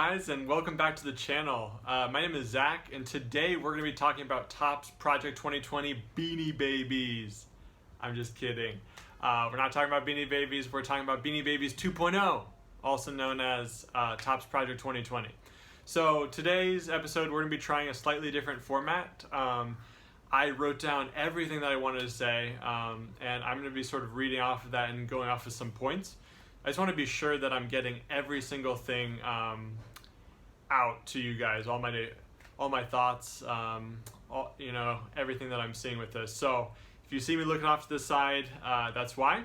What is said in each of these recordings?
guys, and welcome back to the channel. My name is Zach, and today we're going to be talking about Topps Project 2020 Beanie Babies. I'm just kidding. We're not talking about Beanie Babies, we're talking about Beanie Babies 2.0, also known as Topps Project 2020. So today's episode, we're going to be trying a slightly different format. I wrote down everything that I wanted to say, and I'm going to be sort of reading off of that and going off of some points. I just want to be sure that I'm getting every single thing out to you guys, all my thoughts, everything that I'm seeing with this. So if you see me looking off to the side, that's why.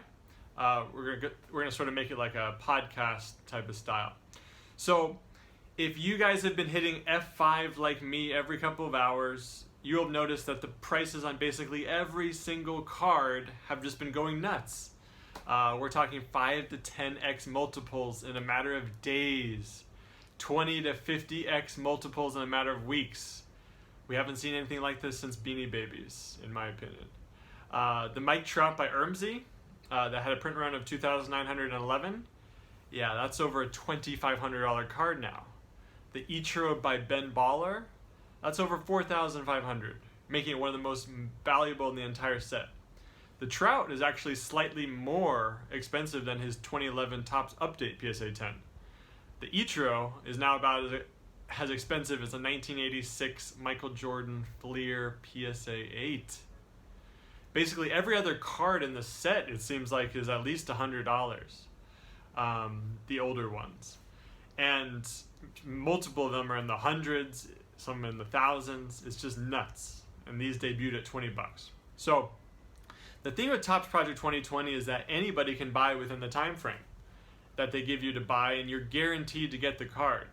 We're gonna sort of make it like a podcast type of style. So if you guys have been hitting F5 like me every couple of hours, you'll have noticed that the prices on basically every single card have just been going nuts. We're talking 5 to 10x multiples in a matter of days, 20 to 50x multiples in a matter of weeks. We haven't seen anything like this since Beanie Babies, in my opinion. The Mike Trout by Ermsey, that had a print run of 2,911. Yeah, that's over a $2,500 card now. The Ichiro by Ben Baller, that's over 4,500, making it one of the most valuable in the entire set. The Trout is actually slightly more expensive than his 2011 Topps Update PSA 10. The Ichiro is now about as expensive as a 1986 Michael Jordan Fleer PSA 8. Basically every other card in the set, it seems like, is at least $100, the older ones. And multiple of them are in the hundreds, some in the thousands. It's just nuts. And these debuted at 20 bucks. So the thing with Topps Project 2020 is that anybody can buy within the time frame that they give you to buy, and you're guaranteed to get the card.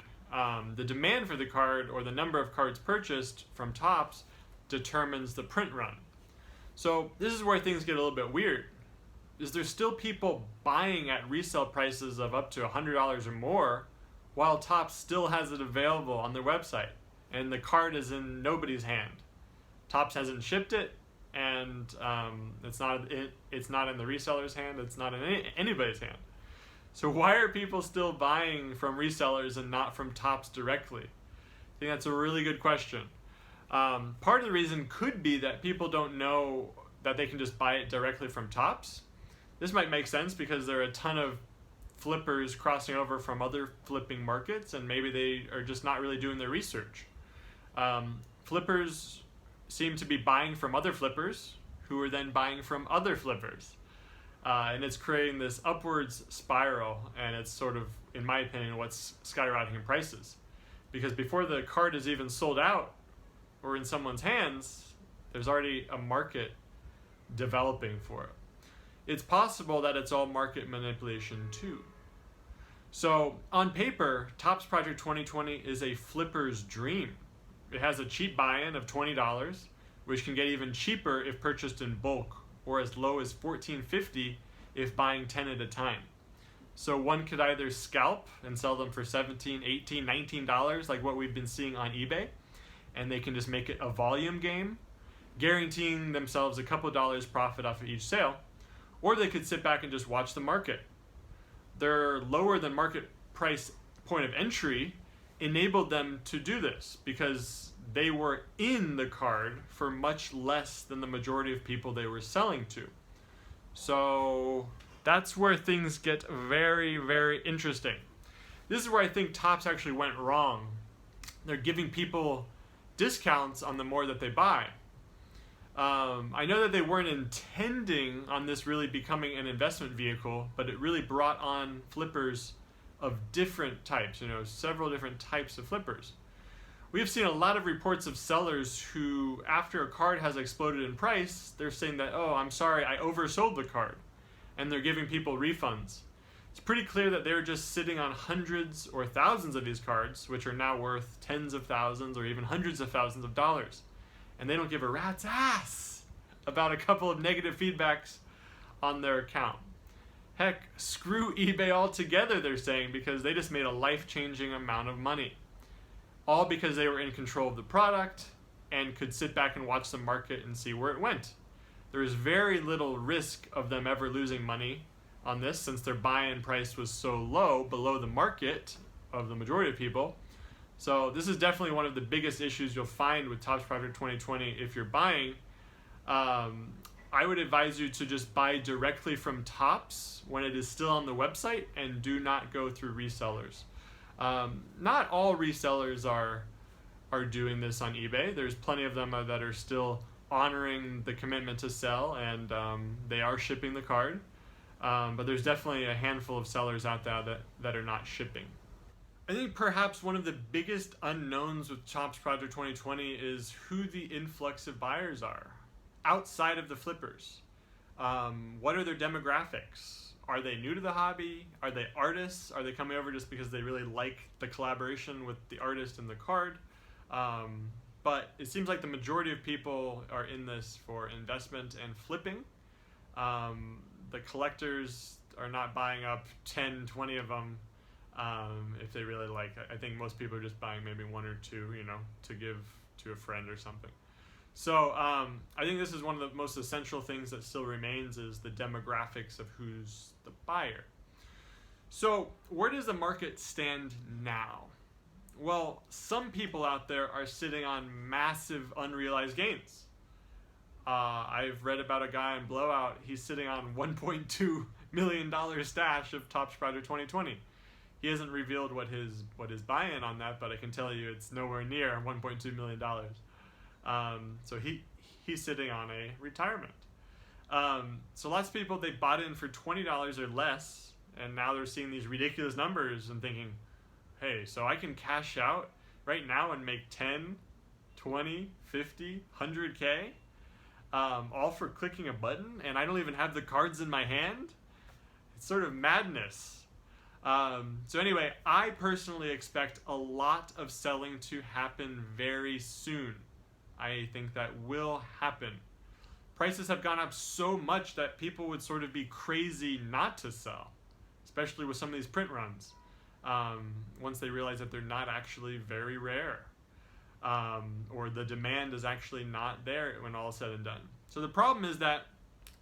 The demand for the card, or the number of cards purchased from Topps, determines the print run. So this is where things get a little bit weird. Is there's still people buying at resale prices of up to $100 or more, while Topps still has it available on their website, and the card is in nobody's hand. Topps hasn't shipped it, and it's not in the reseller's hand, it's not in anybody's hand. So why are people still buying from resellers and not from Topps directly? I think that's a really good question. Part of the reason could be that people don't know that they can just buy it directly from Topps. This might make sense because there are a ton of flippers crossing over from other flipping markets, and maybe they are just not really doing their research. Flippers seem to be buying from other flippers who are then buying from other flippers. And it's creating this upwards spiral, and it's sort of, in my opinion, what's skyrocketing prices. Because before the card is even sold out or in someone's hands, there's already a market developing for it. It's possible that it's all market manipulation too. So on paper, Topps Project 2020 is a flipper's dream. It has a cheap buy-in of $20, which can get even cheaper if purchased in bulk, or as low as $14.50 if buying 10 at a time. So one could either scalp and sell them for $17, $18, $19, like what we've been seeing on eBay, and they can just make it a volume game, guaranteeing themselves a couple dollars profit off of each sale, or they could sit back and just watch the market. Their lower than market price point of entry enabled them to do this because they were in the card for much less than the majority of people they were selling to. So that's where things get very, very interesting. This is where I think Topps actually went wrong. They're giving people discounts on the more that they buy. I know that they weren't intending on this really becoming an investment vehicle, but it really brought on flippers of different types, several different types of flippers. We have seen a lot of reports of sellers who, after a card has exploded in price, they're saying that, oh, I'm sorry, I oversold the card, and they're giving people refunds. It's pretty clear that they're just sitting on hundreds or thousands of these cards, which are now worth tens of thousands or even hundreds of thousands of dollars. And they don't give a rat's ass about a couple of negative feedbacks on their account. Heck, screw eBay altogether, they're saying, because they just made a life-changing amount of money. All because they were in control of the product and could sit back and watch the market and see where it went. There is very little risk of them ever losing money on this, since their buy-in price was so low, below the market, of the majority of people. So this is definitely one of the biggest issues you'll find with Topps Project 2020 if you're buying. I would advise you to just buy directly from Topps when it is still on the website and do not go through resellers. Not all resellers are doing this on eBay. There's plenty of them that are still honoring the commitment to sell, and they are shipping the card. But there's definitely a handful of sellers out there that are not shipping. I think perhaps one of the biggest unknowns with Topps Project 2020 is who the influx of buyers are outside of the flippers. What are their demographics? Are they new to the hobby? Are they artists? Are they coming over just because they really like the collaboration with the artist and the card? But it seems like the majority of people are in this for investment and flipping. The collectors are not buying up 10, 20 of them if they really like. I think most people are just buying maybe one or two, to give to a friend or something. So I think this is one of the most essential things that still remains is the demographics of who's the buyer. So where does the market stand now? Well, some people out there are sitting on massive unrealized gains. I've read about a guy in Blowout. He's sitting on $1.2 million stash of Topps Project 2020. He hasn't revealed what his buy-in on that, but I can tell you it's nowhere near $1.2 million. So he's sitting on a retirement. So lots of people, they bought in for $20 or less, and now they're seeing these ridiculous numbers and thinking, hey, so I can cash out right now and make 10, 20, 50, 100K, all for clicking a button, and I don't even have the cards in my hand? It's sort of madness. So anyway, I personally expect a lot of selling to happen very soon. I think that will happen. Prices have gone up so much that people would sort of be crazy not to sell, especially with some of these print runs, once they realize that they're not actually very rare, or the demand is actually not there when all is said and done. So the problem is that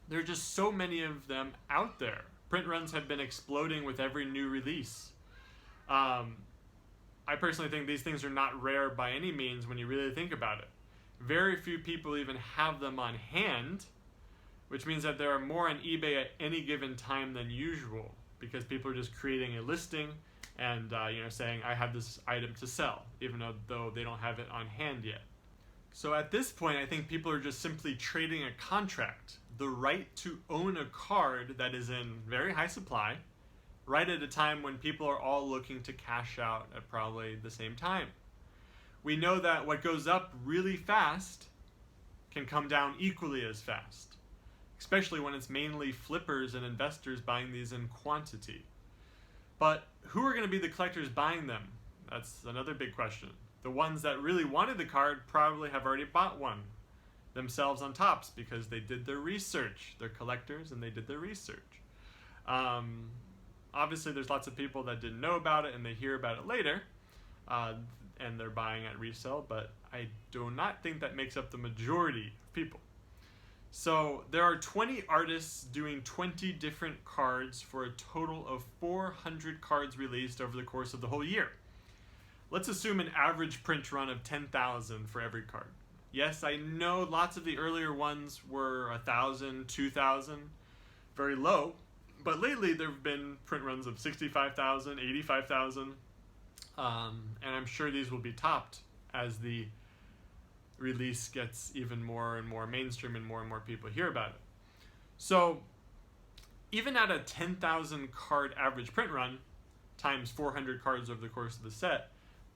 there are just so many of them out there. Print runs have been exploding with every new release. I personally think these things are not rare by any means when you really think about it. Very few people even have them on hand, which means that there are more on eBay at any given time than usual, because people are just creating a listing and saying, I have this item to sell, even though they don't have it on hand yet. So at this point, I think people are just simply trading a contract, the right to own a card that is in very high supply, right at a time when people are all looking to cash out at probably the same time. We know that what goes up really fast can come down equally as fast, especially when it's mainly flippers and investors buying these in quantity. But who are going to be the collectors buying them? That's another big question. The ones that really wanted the card probably have already bought one themselves on Topps because they did their research. They're collectors and they did their research. Obviously, there's lots of people that didn't know about it and they hear about it later. And they're buying at resale, but I do not think that makes up the majority of people. So there are 20 artists doing 20 different cards for a total of 400 cards released over the course of the whole year. Let's assume an average print run of 10,000 for every card. Yes, I know lots of the earlier ones were 1,000, 2,000, very low, but lately there have been print runs of 65,000, 85,000. And I'm sure these will be topped as the release gets even more and more mainstream and more people hear about it. So even at a 10,000 card average print run times 400 cards over the course of the set,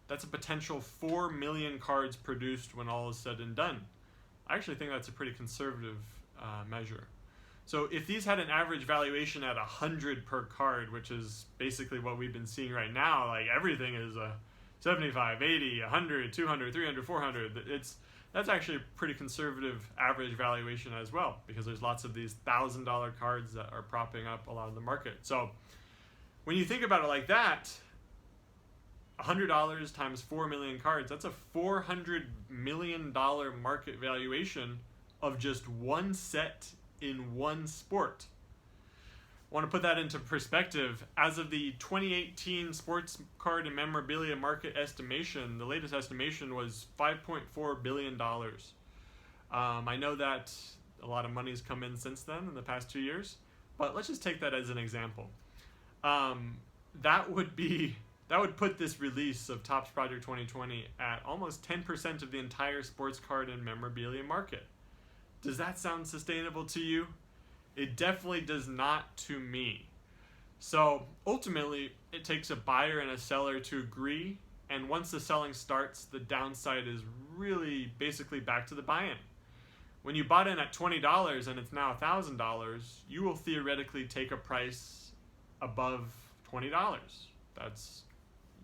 that's a potential 4 million cards produced when all is said and done. I actually think that's a pretty conservative measure. So if these had an average valuation at 100 per card, which is basically what we've been seeing right now, like everything is a 75, 80, 100, 200, 300, 400. That's actually a pretty conservative average valuation as well, because there's lots of these $1,000 cards that are propping up a lot of the market. So when you think about it like that, $100 times 4 million cards, that's a $400 million market valuation of just one set in one sport. I want to put that into perspective. As of the 2018 sports card and memorabilia market estimation, the latest estimation was $5.4 billion. I know that a lot of money's come in since then in the past 2 years, but let's just take that as an example. That would put this release of Topps Project 2020 at almost 10% of the entire sports card and memorabilia market. Does that sound sustainable to you? It definitely does not to me. So ultimately, it takes a buyer and a seller to agree, and once the selling starts, the downside is really basically back to the buy-in. When you bought in at $20 and it's now $1,000, you will theoretically take a price above $20.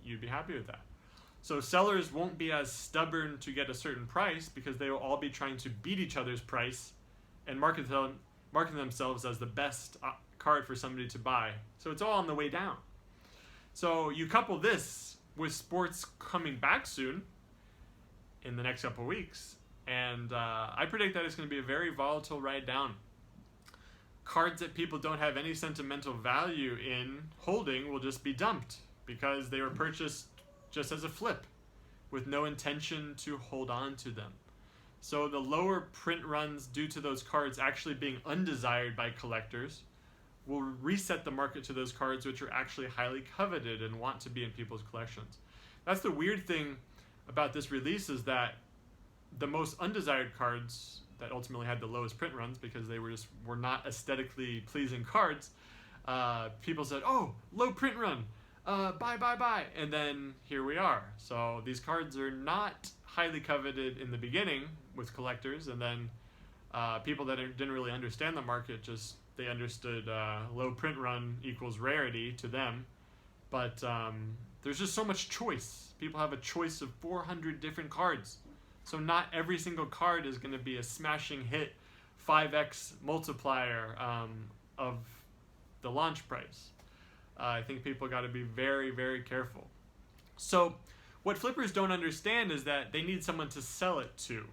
You'd be happy with that. So sellers won't be as stubborn to get a certain price because they will all be trying to beat each other's price and marketing themselves as the best card for somebody to buy. So it's all on the way down. So you couple this with sports coming back soon in the next couple of weeks, and I predict that it's going to be a very volatile ride down. Cards that people don't have any sentimental value in holding will just be dumped because they were purchased just as a flip with no intention to hold on to them. So the lower print runs due to those cards actually being undesired by collectors will reset the market to those cards which are actually highly coveted and want to be in people's collections. That's the weird thing about this release, is that the most undesired cards that ultimately had the lowest print runs because they were not aesthetically pleasing cards, people said, oh, low print run, buy, and then here we are. So these cards are not highly coveted in the beginning with collectors, and then people that didn't really understand the market, they understood low print run equals rarity to them. But there's just so much choice. People have a choice of 400 different cards. So not every single card is going to be a smashing hit 5x multiplier of the launch price. I think people got to be very, very careful. So what flippers don't understand is that they need someone to sell it to.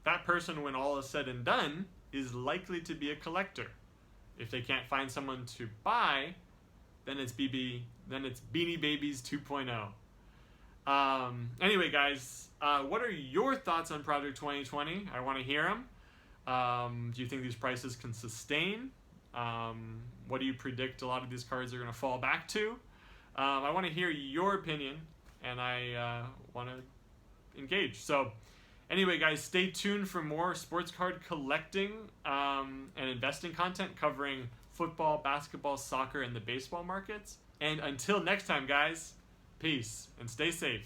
That person, when all is said and done, is likely to be a collector. If they can't find someone to buy, then it's Beanie Babies 2.0. Anyway, guys, what are your thoughts on Project 2020? I want to hear them. Do you think these prices can sustain? What do you predict a lot of these cards are going to fall back to? I want to hear your opinion, and I want to engage. So anyway, guys, stay tuned for more sports card collecting and investing content covering football, basketball, soccer, and the baseball markets. And until next time, guys, peace and stay safe.